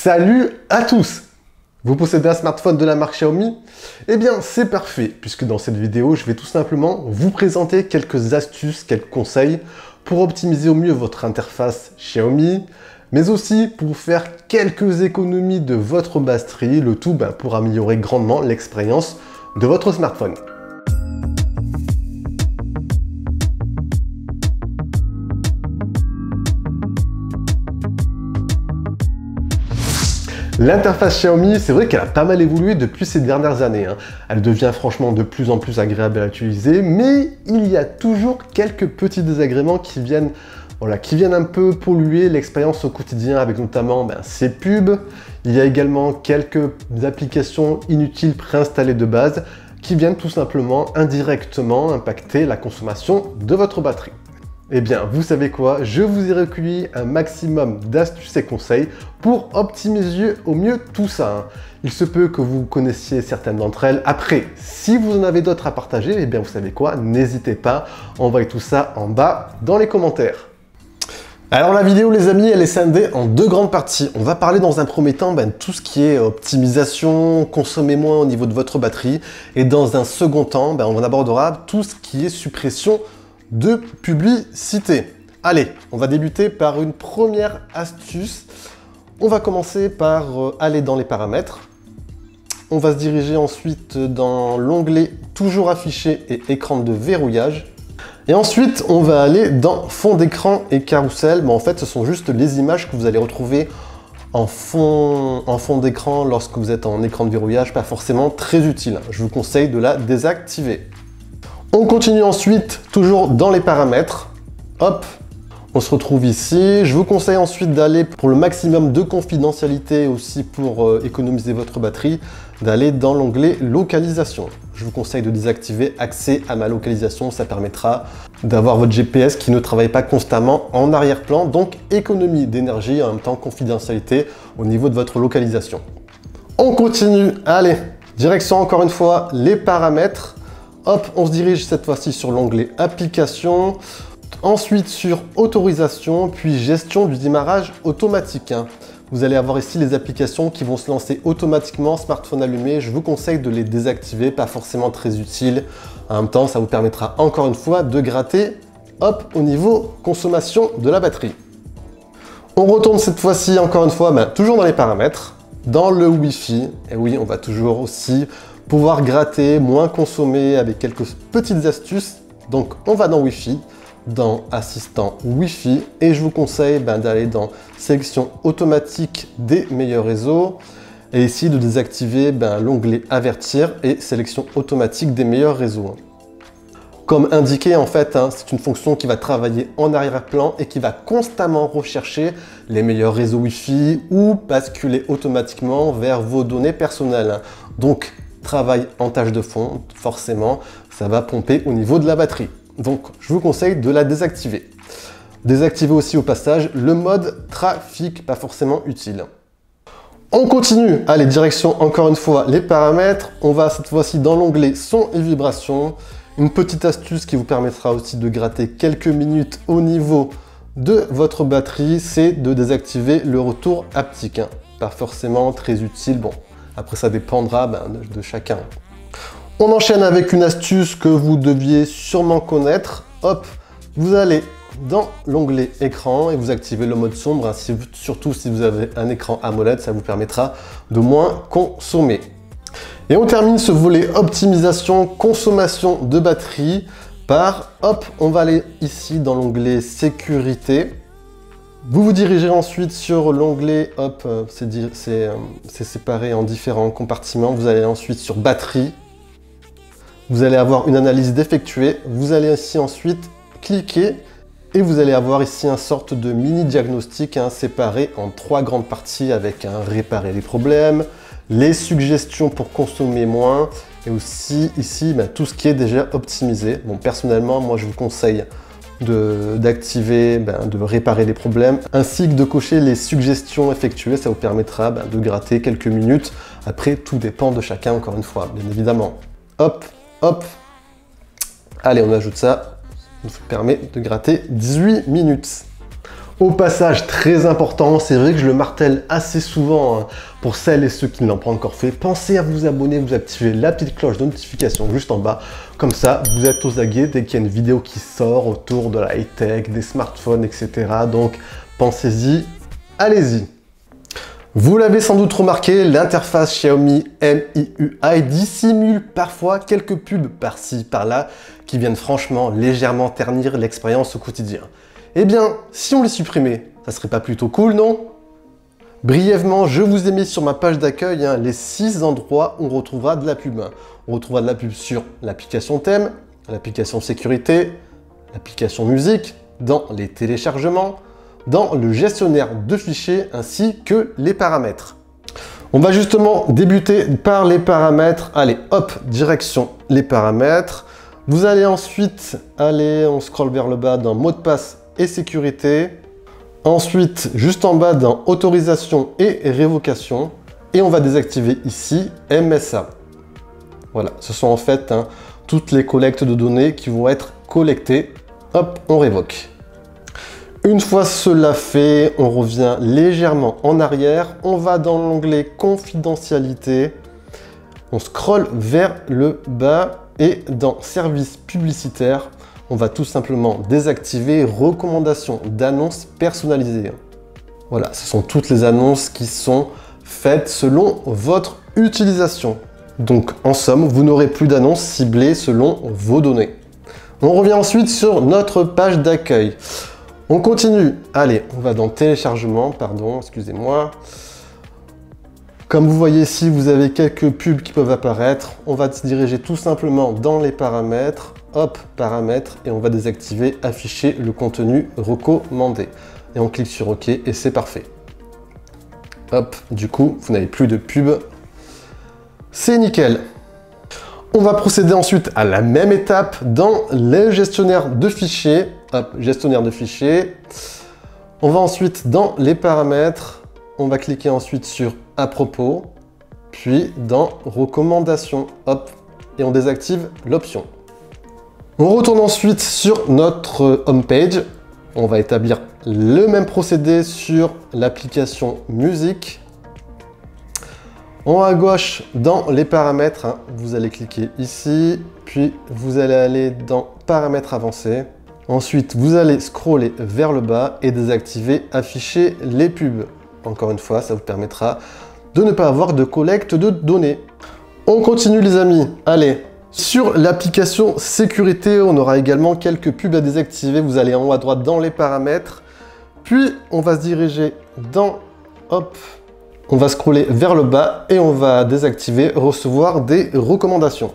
Salut à tous! Vous possédez un smartphone de la marque Xiaomi? Eh bien, c'est parfait, puisque dans cette vidéo, je vais tout simplement vous présenter quelques astuces, quelques conseils pour optimiser au mieux votre interface Xiaomi, mais aussi pour vous faire quelques économies de votre batterie, le tout pour améliorer grandement l'expérience de votre smartphone. L'interface Xiaomi, c'est vrai qu'elle a pas mal évolué depuis ces dernières années. Elle devient franchement de plus en plus agréable à utiliser, mais il y a toujours quelques petits désagréments qui viennent un peu polluer l'expérience au quotidien, avec notamment ces pubs. Il y a également quelques applications inutiles préinstallées de base qui viennent tout simplement indirectement impacter la consommation de votre batterie. Eh bien, vous savez quoi? Je vous ai recueilli un maximum d'astuces et conseils pour optimiser au mieux tout ça. Il se peut que vous connaissiez certaines d'entre elles. Après, si vous en avez d'autres à partager, eh bien, vous savez quoi? N'hésitez pas, envoyez tout ça en bas dans les commentaires. Alors la vidéo, les amis, elle est scindée en deux grandes parties. On va parler dans un premier temps de tout ce qui est optimisation, consommer moins au niveau de votre batterie. Et dans un second temps, on abordera tout ce qui est suppression de publicité. Allez, on va débuter par une première astuce. On va commencer par aller dans les paramètres. On va se diriger ensuite dans l'onglet toujours affiché et écran de verrouillage. Et ensuite, on va aller dans fond d'écran et carrousel. En fait, ce sont juste les images que vous allez retrouver en fond d'écran lorsque vous êtes en écran de verrouillage, pas forcément très utile. Je vous conseille de la désactiver. On continue ensuite, toujours dans les paramètres. Hop, on se retrouve ici. Je vous conseille ensuite d'aller pour le maximum de confidentialité, aussi pour économiser votre batterie, d'aller dans l'onglet localisation. Je vous conseille de désactiver accès à ma localisation. Ça permettra d'avoir votre GPS qui ne travaille pas constamment en arrière-plan. Donc économie d'énergie et en même temps confidentialité au niveau de votre localisation. On continue. Allez, direction encore une fois les paramètres. Hop, on se dirige cette fois-ci sur l'onglet application, ensuite sur autorisation, puis gestion du démarrage automatique. Vous allez avoir ici les applications qui vont se lancer automatiquement, smartphone allumé. Je vous conseille de les désactiver, pas forcément très utile. En même temps, ça vous permettra encore une fois de gratter, hop, au niveau consommation de la batterie. On retourne cette fois-ci encore une fois, toujours dans les paramètres, dans le Wi-Fi. Et oui, on va toujours aussi pouvoir gratter, moins consommer avec quelques petites astuces. Donc on va dans Wi-Fi, dans assistant Wi-Fi, et je vous conseille d'aller dans sélection automatique des meilleurs réseaux, et ici de désactiver l'onglet avertir et sélection automatique des meilleurs réseaux. Comme indiqué, en fait, c'est une fonction qui va travailler en arrière-plan et qui va constamment rechercher les meilleurs réseaux Wi-Fi ou basculer automatiquement vers vos données personnelles. Donc travail en tâche de fond, forcément, ça va pomper au niveau de la batterie. Donc, je vous conseille de la désactiver. Désactiver aussi au passage le mode trafic, pas forcément utile. On continue. Allez, direction encore une fois les paramètres. On va cette fois-ci dans l'onglet son et vibration. Une petite astuce qui vous permettra aussi de gratter quelques minutes au niveau de votre batterie, c'est de désactiver le retour haptique. Pas forcément très utile. Bon. Après, ça dépendra de chacun. On enchaîne avec une astuce que vous deviez sûrement connaître. Hop, vous allez dans l'onglet écran et vous activez le mode sombre. Surtout si vous avez un écran AMOLED, ça vous permettra de moins consommer. Et on termine ce volet optimisation, consommation de batterie par, hop, on va aller ici dans l'onglet sécurité. Vous vous dirigez ensuite sur l'onglet, hop, c'est séparé en différents compartiments. Vous allez ensuite sur batterie. Vous allez avoir une analyse d'effectuer. Vous allez ici ensuite cliquer et vous allez avoir ici une sorte de mini diagnostic séparé en trois grandes parties avec réparer les problèmes, les suggestions pour consommer moins et aussi ici tout ce qui est déjà optimisé. Bon, personnellement, moi je vous conseille d'activer, de réparer les problèmes, ainsi que de cocher les suggestions effectuées. Ça vous permettra de gratter quelques minutes. Après, tout dépend de chacun, encore une fois, bien évidemment. Hop, hop. Allez, on ajoute ça. Ça vous permet de gratter 18 minutes. Au passage, très important, c'est vrai que je le martèle assez souvent, hein, pour celles et ceux qui ne l'ont pas encore fait, pensez à vous abonner, vous activez la petite cloche de notification juste en bas, comme ça vous êtes aux aguets dès qu'il y a une vidéo qui sort autour de la high-tech, des smartphones, etc. Donc pensez-y, allez-y. Vous l'avez sans doute remarqué, l'interface Xiaomi MIUI dissimule parfois quelques pubs par-ci, par-là, qui viennent franchement légèrement ternir l'expérience au quotidien. Eh bien, si on les supprimait, ça serait pas plutôt cool, non? Brièvement, je vous ai mis sur ma page d'accueil les 6 endroits où on retrouvera de la pub. On retrouvera de la pub sur l'application thème, l'application sécurité, l'application musique, dans les téléchargements, dans le gestionnaire de fichiers ainsi que les paramètres. On va justement débuter par les paramètres. Allez, hop, direction les paramètres. Vous allez ensuite on scrolle vers le bas dans mot de passe et sécurité. Ensuite, juste en bas dans autorisation et révocation. Et on va désactiver ici MSA. Voilà, ce sont en fait toutes les collectes de données qui vont être collectées. Hop, on révoque. Une fois cela fait, on revient légèrement en arrière. On va dans l'onglet confidentialité. On scrolle vers le bas et dans services publicitaires, on va tout simplement désactiver recommandations d'annonces personnalisées. Voilà, ce sont toutes les annonces qui sont faites selon votre utilisation. Donc en somme, vous n'aurez plus d'annonces ciblées selon vos données. On revient ensuite sur notre page d'accueil. On continue. Allez, on va dans téléchargement, pardon, excusez-moi. Comme vous voyez ici, vous avez quelques pubs qui peuvent apparaître. On va se diriger tout simplement dans les paramètres. Hop, paramètres, et on va désactiver afficher le contenu recommandé. Et on clique sur OK et c'est parfait. Hop, du coup, vous n'avez plus de pub. C'est nickel. On va procéder ensuite à la même étape dans les gestionnaires de fichiers. Hop, gestionnaire de fichiers. On va ensuite dans les paramètres. On va cliquer ensuite sur à propos, puis dans recommandations. Hop, et on désactive l'option. On retourne ensuite sur notre home page. On va établir le même procédé sur l'application musique. En haut à gauche, dans les paramètres, vous allez cliquer ici, puis vous allez aller dans paramètres avancés. Ensuite, vous allez scroller vers le bas et désactiver afficher les pubs. Encore une fois, ça vous permettra de ne pas avoir de collecte de données. On continue les amis. Allez. Sur l'application sécurité, on aura également quelques pubs à désactiver. Vous allez en haut à droite dans les paramètres. Puis, on va se diriger dans... Hop. On va scroller vers le bas et on va désactiver recevoir des recommandations.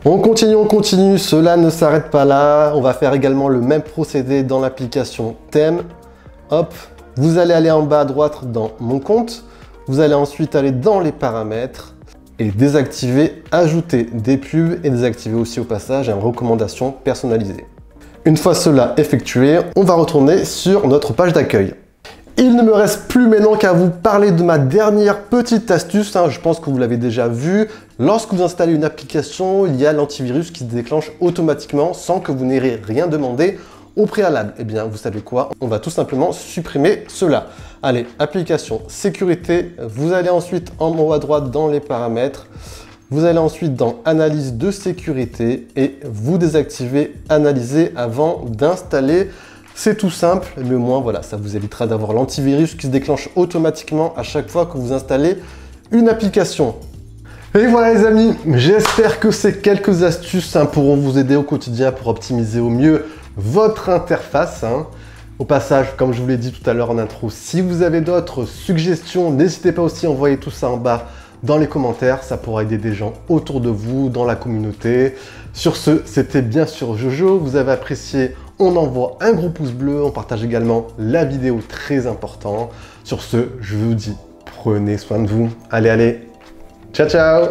On continue. Cela ne s'arrête pas là. On va faire également le même procédé dans l'application thème. Hop. Vous allez aller en bas à droite dans mon compte. Vous allez ensuite aller dans les paramètres. Et désactiver, ajouter des pubs et désactiver aussi au passage une recommandation personnalisée. Une fois cela effectué, on va retourner sur notre page d'accueil. Il ne me reste plus maintenant qu'à vous parler de ma dernière petite astuce. Je pense que vous l'avez déjà vu. Lorsque vous installez une application, il y a l'antivirus qui se déclenche automatiquement sans que vous n'ayez rien demandé au préalable. Eh bien, vous savez quoi? On va tout simplement supprimer cela. Allez, application sécurité. Vous allez ensuite en haut à droite dans les paramètres. Vous allez ensuite dans analyse de sécurité et vous désactivez analyser avant d'installer. C'est tout simple, mais au moins voilà, ça vous évitera d'avoir l'antivirus qui se déclenche automatiquement à chaque fois que vous installez une application. Et voilà les amis, j'espère que ces quelques astuces pourront vous aider au quotidien pour optimiser au mieux votre interface. Au passage, comme je vous l'ai dit tout à l'heure en intro, si vous avez d'autres suggestions, n'hésitez pas aussi à envoyer tout ça en bas dans les commentaires. Ça pourra aider des gens autour de vous, dans la communauté. Sur ce, c'était bien sûr Jojo. Vous avez apprécié, on envoie un gros pouce bleu. On partage également la vidéo, très important. Sur ce, je vous dis, prenez soin de vous. Allez, ciao, ciao!